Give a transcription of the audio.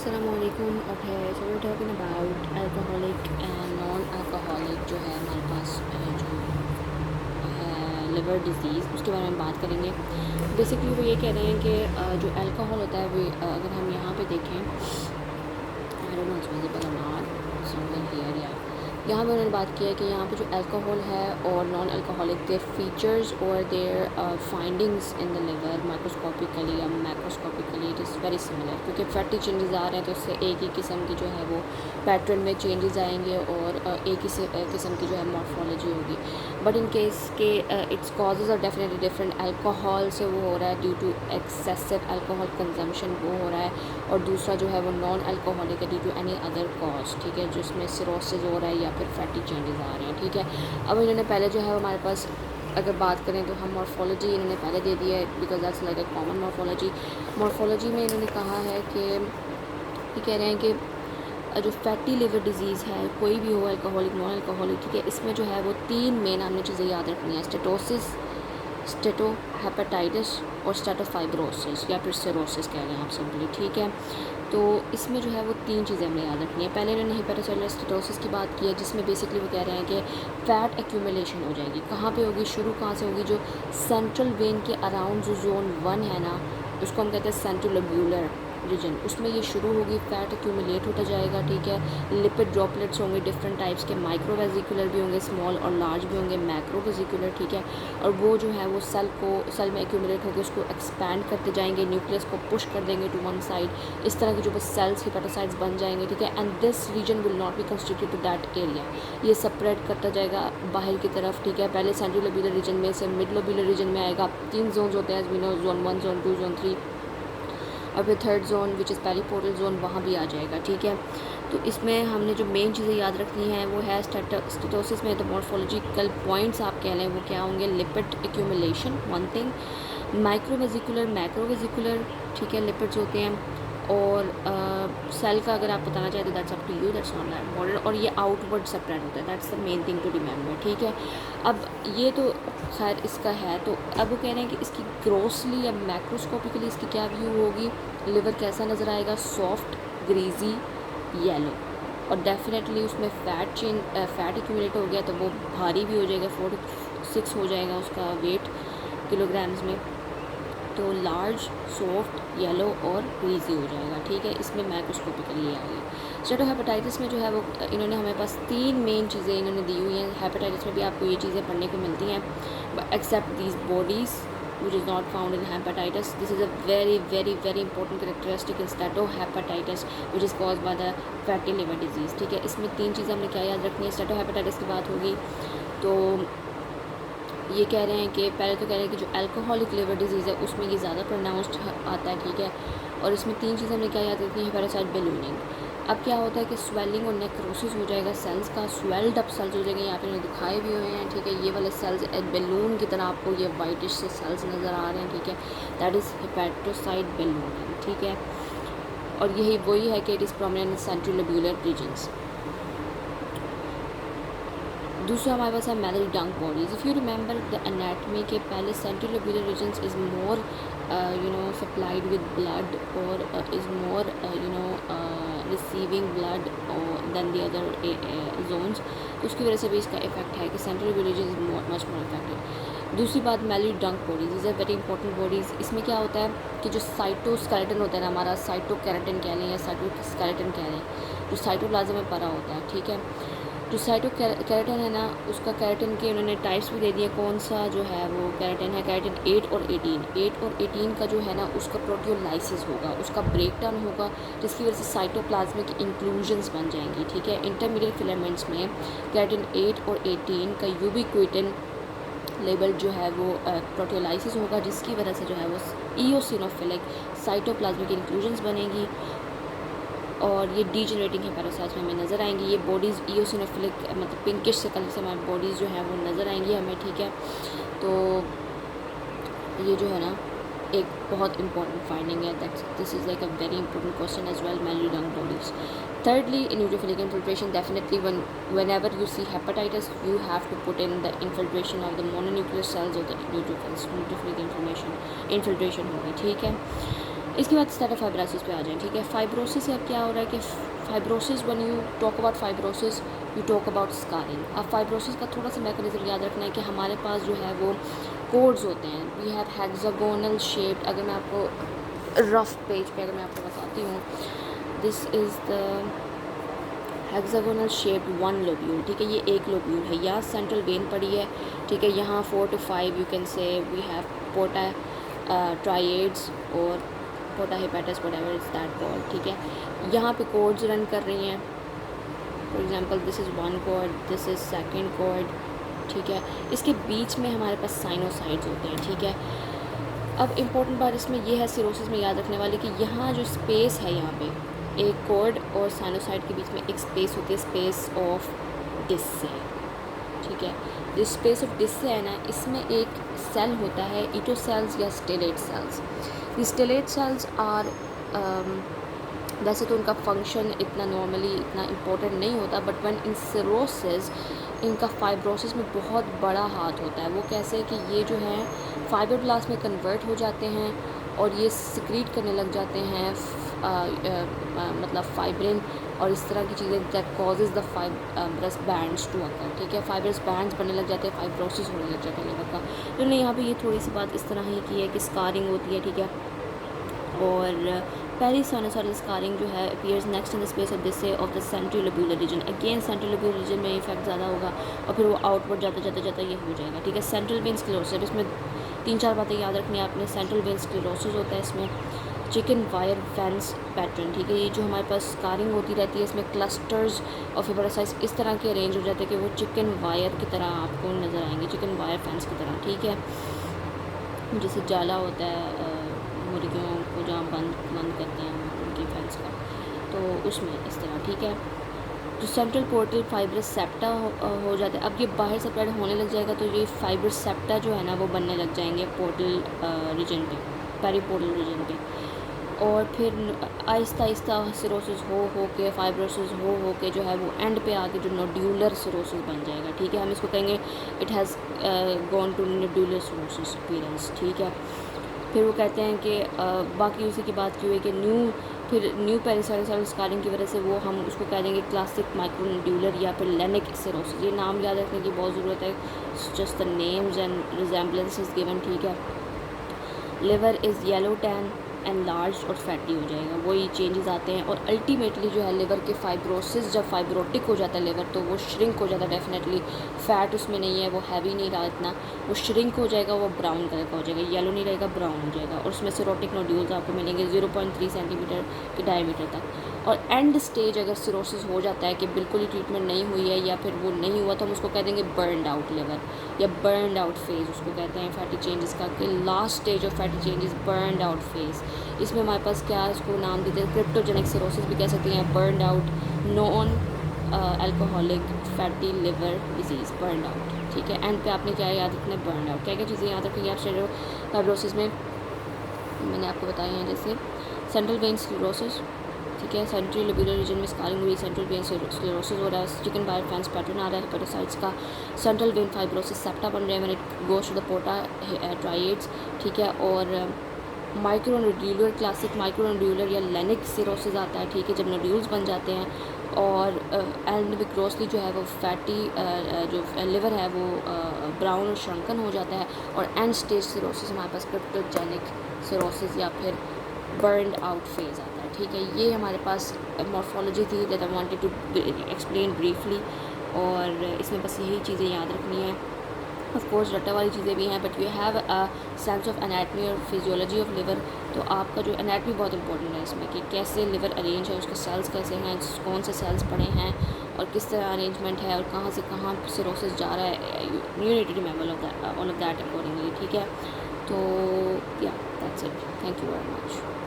अस्सलामुअलैकुम। Okay, so we talking about alcoholic and non alcoholic जो है हमारे पास जो है लिवर डिजीज़, उसके बारे में बात करेंगे। बेसिकली वो ये कह रहे हैं कि जो अल्कोहल होता है वो अगर हम यहाँ पे देखें, I don't know it's visible और नॉट समवेयर हियर, या यहाँ पे उन्होंने बात की है कि यहाँ पे जो अल्कोहल है और नॉन अल्कोहलिक देयर फीचर्स और their findings in the liver microscopically या macroscopically it is very similar, क्योंकि फैटी चेंजेस आ रहे हैं तो उससे एक ही किस्म की जो है वो पैटर्न में चेंजेस आएंगे और एक ही किस्म की जो है मॉर्फोलॉजी होगी। बट इन केस के its causes are definitely different. Alcohol से वो हो रहा है due to excessive alcohol consumption, वो हो रहा है, और दूसरा जो है वो नॉन अल्कोहलिक है due to any other cause, ठीक है, जिसमें सिरोसिस हो रहा है या फिर फैटी चेंजेस आ रहे हैं, ठीक है। अब इन्होंने पहले जो है हमारे पास अगर बात करें तो हम मॉर्फोलॉजी इन्होंने पहले दे दिया है, because that's like a common morphology में इन्होंने कहा है कि ये कह रहे हैं कि जो फैटी लिवर डिजीज़ है कोई भी हो, अल्कोहलिक नॉन अल्कोहलिक, ठीक है, इसमें जो है वो तीन मेन हमने चीज़ें याद रखनी है: स्टेटोसिस, स्टेटोहेपेटाइटिस और स्टेटोफाइब्रोसिस या फिर सिरोसिस कह रहे हैं आप सिंपली, ठीक है। तो इसमें जो है वो तीन चीज़ें हमें याद रखनी है। पहले इन्होंने हेपेटोसेलुलर स्टेटोसिस की बात की है, जिसमें बेसिकली वो कह रहे हैं कि फ़ैट एक्यूमुलेशन हो जाएगी। कहाँ पे होगी, शुरू कहाँ से होगी, जो सेंट्रल वेन के अराउंड जो जोन 1 है ना, उसको हम कहते हैं सेंट्रोलोब्यूलर रीजन, उसमें ये शुरू होगी, फैट एक्यूमुलेट होता जाएगा, ठीक है। लिपिड ड्रॉपलेट्स होंगे डिफरेंट टाइप्स के, माइक्रो वेजिकुलर भी होंगे, स्मॉल और लार्ज भी होंगे, मैक्रो वेजिकुलर, ठीक है। और वो जो है वो सेल में एक्यूमुलेट होकर उसको एक्सपैंड करते जाएंगे, न्यूक्लियस को पुश कर देंगे टू वन साइड, इस तरह के जो बस सेल्स हिपेटोसाइट्स बन जाएंगे, ठीक है। And this region will not be constitute to that area, ये सेपरेट करता जाएगा बाहर की तरफ, ठीक है। पहले सेंट्रोलोब्यूलर रीजन में से मिडलोब्यूलर रीजन में आएगा। तीन जोन्स होते हैं, जोन 1, जोन 2, जोन 3, और फिर third zone which is periportal zone, वहाँ भी आ जाएगा, ठीक है। तो इसमें हमने जो मेन चीज़ें याद रखनी है वो है स्टेटोसिस में तो मॉर्फोलॉजिकल पॉइंट्स आप कह लें वो क्या होंगे: लिपिड एक्यूमुलेशन वन थिंग, माइक्रोवेजिकुलर मैक्रोवेजिकुलर, ठीक है, लिपिड्स होते हैं, और सेल का अगर आप बताना चाहें तो that's up to you, that's not that important, और ये आउटवर्ड सेपरेट होता है, that's the main thing to remember, ठीक है। अब ये तो खैर इसका है, तो अब वो कह रहे हैं कि इसकी ग्रोसली या मैक्रोस्कोपिकली इसकी क्या व्यू होगी, लिवर कैसा नज़र आएगा: सॉफ्ट, ग्रीजी, येलो, और डेफिनेटली उसमें फैट एक्यूमुलेट हो गया तो वो भारी भी हो जाएगा, 4 to 6 हो जाएगा उसका वेट किलोग्राम्स में, तो लार्ज, सॉफ्ट, येलो और ग्रीजी हो जाएगा, ठीक है। इसमें मैक्रोस्कोपिकली ये आ गई। स्टेटोहेपेटाइटिस में जो है वो इन्होंने हमें पास तीन मेन चीज़ें इन्होंने दी हुई हैं। हेपेटाइटिस में भी आपको ये चीज़ें पढ़ने को मिलती हैं, except these bodies which is not found in hepatitis. This is a very very very important characteristic in steatohepatitis which is caused by the fatty liver disease, ठीक है। इसमें तीन चीज़ें हमने क्या याद रखनी है। स्टेटोहेपेटाइटिस की बात होगी तो ये कह रहे हैं कि पहले तो कह रहे हैं कि जो अल्कोहलिक लिवर डिजीज़ है उसमें ये ज़्यादा प्रोनाउंस्ड आता है, ठीक है। और इसमें तीन चीज़ें हमने क्या याद रखनी है: पैरासाइट, बलूनिंग। अब क्या होता है कि स्वेलिंग और नेक्रोसिस हो जाएगा सेल्स का, स्वेल्ड अप सेल्स हो जाएंगे, यहाँ पे इन्हें दिखाए भी हुए हैं, ठीक है। ये वाले सेल्स बैलून की तरह आपको ये वाइटिश से सेल्स नज़र आ रहे हैं, ठीक है, दैट इज़ हेपेटोसाइट बलूनिंग, ठीक है। और यही वही है कि it is prominent in centrilobular regions. दूसरा हमारे पास है Mallory Denk bodies. If you remember the anatomy के पहले centrilobular regions is more supplied with blood और is more receiving blood then the other zones, तो उसकी वजह से भी इसका इफेक्ट है कि centrilobular region is much more affected. दूसरी बात, Mallory Denk bodies is a very important bodies. इसमें क्या होता है कि जो साइटोस्केलेटन होता है ना हमारा, साइटोकेराटिन कह लें या साइटोस्केलेटन कह लें, जो साइटोप्लाज्म में पड़ा होता है, ठीक है। जो साइटोकेराटिन है ना, उसका केराटिन के उन्होंने टाइप्स भी दे दिए, कौन सा जो है वो केराटिन है, केराटिन 8 और 18। 8 और 18 का जो है ना उसका प्रोटियोलाइसिस होगा, उसका ब्रेक डाउन होगा, जिसकी वजह से साइटोप्लाज्मिक इंक्लूजन्स बन जाएंगी, ठीक है। इंटरमीडिएट फिलामेंट्स में केराटिन 8 और 18 का यूबिक्विटिन लेबल जो है वो प्रोटियोलाइसिस होगा, जिसकी वजह से जो है वो इओसिनोफिलिक साइटोप्लाज्मिक इंक्लूजन्स बनेंगी और ये डीजनरेटिंग हेपेटोसाइट्स में हमें नज़र आएंगी। ये बॉडीज़ इओसिनोफिलिक मतलब पिंकिश से कलर से हमारी बॉडीज़ जो है वो नज़र आएंगी हमें, ठीक है। तो ये जो है ना एक बहुत इंपॉर्टेंट फाइंडिंग है, that this is like a very important question as well, Mallory Denk bodies. Thirdly, in neutrophilic infiltration, definitely whenever you see hepatitis, you have to put in the infiltration of the mononuclear cells of the neutrophils. neutrophilic infiltration होगी, ठीक है। इसके बाद स्टेटोफाइब्रोसिस पे आ जाएं, ठीक है। Fibrosis से अब क्या हो रहा है कि fibrosis, when you talk about fibrosis you talk about scarring. अब फाइब्रोसिस का थोड़ा सा मैकेनिज्म याद रखना है कि हमारे पास जो है वो कोड्स होते हैं। We have hexagonal shape. अगर मैं आपको रफ पेज पे अगर मैं आपको बताती हूँ, this is the hexagonal shaped one lobule, ठीक है। ये एक लोब्यूल है, यहाँ सेंट्रल वेन पड़ी है, ठीक है। यहाँ 4 to 5 you can say we have porta triads और porta hepatis whatever is that called, ठीक है। यहाँ पे कोड्स रन कर रही हैं। For example this is one cord, this is second cord, ठीक है। इसके बीच में हमारे पास साइनोसाइड्स होते हैं, ठीक है। अब इम्पोर्टेंट बात इसमें यह है सिरोसिस में याद रखने वाली कि यहाँ जो स्पेस है, यहाँ पे एक कॉर्ड और साइनोसाइड के बीच में एक स्पेस होती है, स्पेस ऑफ डिस्से, ठीक है। जो स्पेस ऑफ डिस्से है ना, इसमें एक सेल होता है ईटो सेल्स या स्टेलेट सेल्स। ये स्टेलेट सेल्स आर वैसे तो उनका फंक्शन इतना नॉर्मली इतना इम्पोर्टेंट नहीं होता, बट व्हेन इन सिरोसिस इनका फाइब्रोसिस में बहुत बड़ा हाथ होता है। वो कैसे कि ये जो है फाइब्रोब्लास्ट में कन्वर्ट हो जाते हैं और ये सिक्रीट करने लग जाते हैं मतलब फाइब्रिन और इस तरह की चीज़ें that causes the fibrous bands to occur, ठीक है। फाइब्रस बैंड्स बनने लग जाते हैं, फाइब्रोसिस होने लग जाता है लिवर का। तो नहीं, यहाँ पे ये थोड़ी सी बात इस तरह ही की है कि स्कारिंग होती है, ठीक है। और पेरिसाइनोसाइडल स्कारिंग जो है appears next in the space of this of the central lobular region. Again central lobular region में इफेक्ट ज़्यादा होगा और फिर वो आउटवर्ड जाता ये हो जाएगा, ठीक है। सेंट्रल वेन स्क्लेरोसिस, इसमें 3-4 बातें याद रखनी है आपने। सेंट्रल वेन स्क्लेरोसिस होता है इसमें चिकन वायर वेंस पैटर्न, ठीक है। ये जो हमारे पास स्कारिंग होती रहती है, इसमें क्लस्टर्स और फिब्रोसाइट्स इस तरह के अरेंज हो जाते हैं कि वो चिकन वायर की तरह आपको नज़र आएंगे, चिकन वायर फैंस की तरह, ठीक है। जैसे जाला होता है मुर्गियों को जहाँ बंद करते हैं उनकी फैंस का, तो उसमें इस तरह, ठीक है। जो सेंट्रल पोर्टल फाइब्रस सेप्टा हो जाता है। अब ये बाहर से स्प्रेड होने लग जाएगा तो ये फाइब्रस सेप्टा जो है ना वो बनने लग जाएंगे पोर्टल रीजन पे, पेरीपोर्टल रीजन पे। और फिर आहिस्ता आहिस्ता सिरोसिस हो के फाइब्रोसिस हो के जो है वो एंड पे आके जो नोड्यूलर सिरोसिस बन जाएगा, ठीक है। हम इसको कहेंगे it has gone to nodular cirrhosis appearance, ठीक है। फिर वो कहते हैं कि बाकी उसी की बात की हुई कि न्यू पेरिसाइनोसाइडल स्कारिंग की वजह से वो हम उसको कह देंगे क्लासिक माइक्रोनोड्यूलर या फिर लेनिक सिरोसिस। ये नाम याद रखने की बहुत ज़रूरत है, just the names and resemblance is given, ठीक है। Liver is yellow tan enlarge और फैटी हो जाएगा, वही चेंजेस आते हैं। और अल्टीमेटली जो है लिवर के फाइब्रोसिस, जब फाइब्रोटिक हो जाता है लिवर तो वो श्रिंक हो जाता है, डेफिनेटली फैट उसमें नहीं है, वो हैवी नहीं रहा इतना, वो श्रिंक हो जाएगा, वो ब्राउन कलर का हो जाएगा, येलो नहीं रहेगा, ब्राउन हो जाएगा। और उसमें सिरोटिक नोड्यूल्स आपको मिलेंगे 0.3 सेंटीमीटर के डायमीटर तक। और एंड स्टेज अगर सिरोसिस हो जाता है कि बिल्कुल ही ट्रीटमेंट नहीं हुई है या फिर वो नहीं हुआ, तो हम उसको कह देंगे बर्नड आउट लिवर या बर्नड आउट फेज़ उसको कहते हैं फैटी चेंजेस का, कि last stage of fatty changes burned out phase. इसमें हमारे पास क्या इसको नाम देते हैं, क्रिप्टोजेनिक सिरोसिस भी कह सकते हैं, burned out non alcoholic fatty liver disease, burned out, ठीक है। एंड पे आपने क्या याद रखना है, बर्नड आउट। क्या क्या चीज़ें याद रखेंगे आप स्टेटोफाइब्रोसिस में, मैंने आपको बताई हैं, जैसे सेंट्रल वेन स्क्लेरोसिस, ठीक है। सेंट्रल लोब्यूलर रीजन में स्कारिंग हुई, सेंट्रल वेन स्क्लेरोसिस हो रहा है, चिकन वायर फैंस पैटर्न आ रहा है हेपेटोसाइट्स का, सेंट्रल वेन फाइब्रोसिस सेप्टा बन रहे हैं when it goes to the porta triads, ठीक है। और माइक्रोनोड्यूलर, क्लासिक माइक्रोनोड्यूलर या लेनिक सिरोसिस आता है, ठीक है, जब नोड्यूल्स बन जाते हैं। और एंड में ग्रोसली जो है वो फैटी जो लिवर है वो ब्राउन और श्रंकन हो जाता है। और एंड स्टेज सिरोसिस हमारे पास क्रिप्टोजेनिक सिरोसिस या फिर बर्नड आउट फेज आता है, ठीक है। ये हमारे पास मॉर्फोलॉजी थी that I wanted to explain briefly, और इसमें बस यही चीज़ें याद रखनी है। ऑफ कोर्स रट्टा वाली चीज़ें भी हैं, but you have a sense of anatomy और फिजियोलॉजी ऑफ लिवर। तो आपका जो एनाटमी बहुत इंपॉर्टेंट है इसमें, कि कैसे लिवर अरेंज है, उसके सेल्स कैसे हैं, कौन से सेल्स पड़े हैं और किस तरह अरेंजमेंट है और कहाँ से कहाँ सिरोसिस जा रहा है, you need to remember all of that accordingly, ठीक है। तो yeah that's it, thank you very much.